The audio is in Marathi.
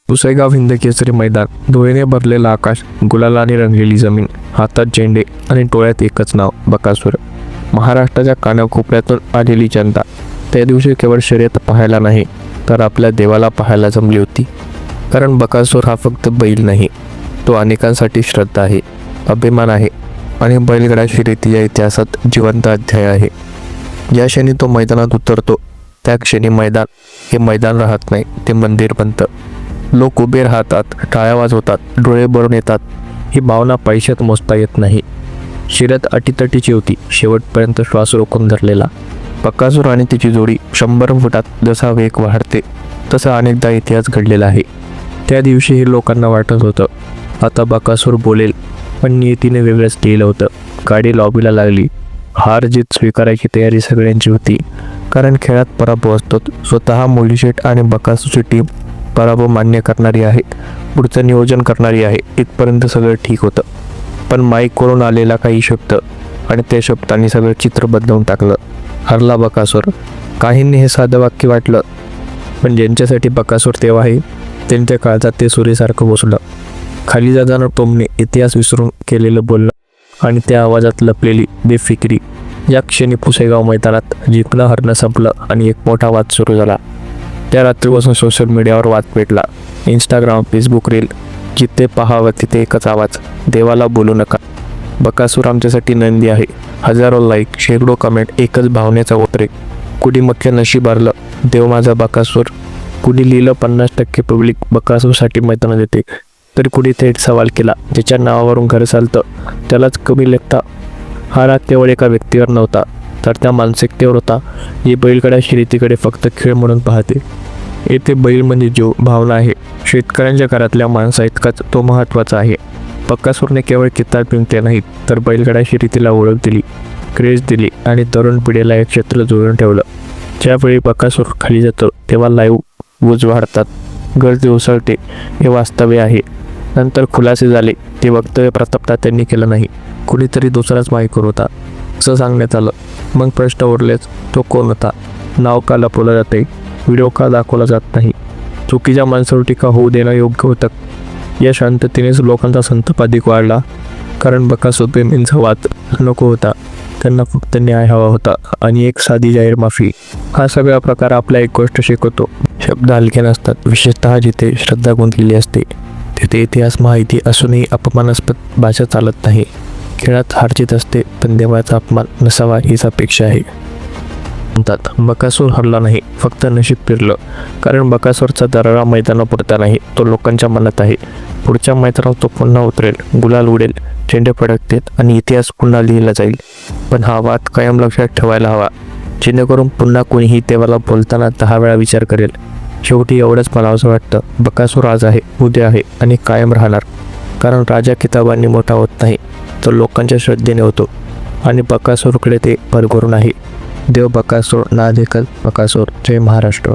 पुसेगाव हिंद केसरी मैदान, धुळीने भरलेलं आकाश, गुलालाने रंगलेली जमीन, हातात झेंडे आणि डोळ्यात एकच नाव बकासूर. महाराष्ट्राच्या कानाकोपऱ्यातून आलेली जनता त्या दिवशी केवळ शर्यत पाहायला नाही तर आपल्या देवाला पाहायला जमली होती. कारण बकासूर हा फक्त बैल नाही, तो अनेकांसाठी श्रद्धा आहे, अभिमान आहे आणि बैलगाडा शर्यतीच्या इतिहासात जिवंत अध्याय आहे. ज्या क्षणी तो मैदानात उतरतो त्या क्षणी मैदान हे मैदान राहत नाही, ते मंदिर बनतं. लोक उभे राहतात, टाळ्या वाजवतात, डोळे भरून येतात. ही भावना पैशात मोजता येत नाही. शर्यत अटीतटीची होती, शेवटपर्यंत श्वास रोखून धरलेला. बकासूर आणि तिची जोडी 100 फुटात जसा वेग वाढते तसा अनेकदा इतिहास घडलेला आहे. त्या दिवशीही लोकांना वाटत होतं आता बकासूर बोलेल, पण नियतीने वेगळंच लिहिलं होतं. गाडी लॉबीला लागली. हार जीत स्वीकारायची तयारी सगळ्यांची होती, कारण खेळात पराभव असतो. स्वतः मोलीशेठ आणि बकासूरची टीम पराभव मान्य करणारी आहे, पुढचं नियोजन करणारी आहे. इथपर्यंत सगळं ठीक होतं, पण माईकवरून आलेला काही शब्द आणि त्या शब्दांनी सगळं चित्र बदलवून टाकलं. हरला बकासूर. काहींनी हे साधं वाक्य वाटलं, पण ज्यांच्यासाठी बकासूर तेव्हा आहे त्यांच्या काळजात ते सुरीसारखं बसलं. खाली जाताना टोमने इतिहास विसरून केलेलं बोलणं आणि त्या आवाजात लपलेली बेफिक्री. या क्षणी पुसेगाव मैदानात जिंकणं हरणं संपलं आणि एक मोठा वाद सुरू झाला. त्या रात्रीपासून सोशल मीडियावर वाद पेटला. इंस्टाग्राम, फेसबुक रील, जिथे पाहावं तिथे एकच आवाज, देवाला बोलू नका, बकासूर आमच्यासाठी नंदी आहे. हजारो लाईक, शेकडो कमेंट, एकच भावनेचा उद्रेक. कुणी मख्य नशीब हरलं, देव माझा बकासूर. कुणी लिहिलं 50% पब्लिक बकासूरसाठी मैदानात येते, तर कुणी थेट सवाल केला ज्याच्या नावावरून घर चालतं त्यालाच कमी लेखता. हा राग केवळ एका व्यक्तीवर नव्हता तर त्या मानसिकतेवर होता, जी बैलगाडा शर्यतीकडे फक्त खेळ म्हणून पाहते. येथे बैल म्हणजे जीव, भावना आहे. शेतकऱ्यांच्या घरातल्या माणसा इतकाच तो महत्त्वाचा आहे. बकासूरने केवळ किताब जिंकले नाहीत तर बैलगाडा शर्यतीला ओळख दिली, क्रेज दिली आणि तरुण पिढीला एक क्षेत्र जोडून ठेवलं. ज्यावेळी बकासूर खाली जातो तेव्हा लाईव्ह व्ह्यूज वाढतात, गर्दी उसळते, हे वास्तव्य आहे. नंतर खुलासे झाले, ते वक्तव्य प्रतापता त्यांनी केलं नाही, कुणीतरी दुसराच माईकवर होता असं सांगण्यात आलं. मग प्रश्न उरलेच, तो कोण होता? नाव का लपवलं जाते? व्हिडिओ का दाखवला जात नाही? चुकीच्या माणसावर टीका होऊ देणं योग्य होतं? या शांततेनेच लोकांचा संताप अधिक वाढला, कारण बकासूर प्रेमींचा वाद नको होता. त्यांना फक्त न्याय हवा होता आणि एक साधी जाहीर माफी. हा सगळा प्रकार आपल्या एक गोष्ट शिकवतो, शब्द हलके नसतात, विशेषतः जिथे श्रद्धा गुंतलेली असते. तिथे इतिहास माहिती असूनही अपमानास्पद भाषा चालत नाही. खेळात हारजीत असते, पण देवाचा अपमान नसावा हीच अपेक्षा आहे. म्हणतात बकासूर हरला नाही, फक्त नशीब फिरलं. कारण बकासूरचा दरारा मैदानापुरता नाही, तो लोकांच्या मनात आहे. पुढच्या मैदानात तो पुन्हा उतरेल, गुलाल उडेल, झेंडे फडकतील आणि इतिहास पुन्हा लिहिला जाईल. पण हा वाद कायम लक्षात ठेवायला हवा, जेणेकरून पुन्हा कोणीही देवाला बोलताना 10 वेळा विचार करेल. शेवटी एवढंच मला असं वाटतं, बकासूर आज आहे, उद्या आहे आणि कायम राहणार. कारण राजा किताबांनी मोठा होत नाही, तो लोकांच्या श्रद्धेने होतो आणि बकासूरकडे ते भरभरून आहे. देव बकासूर ना देखत बकासूर. जय महाराष्ट्र.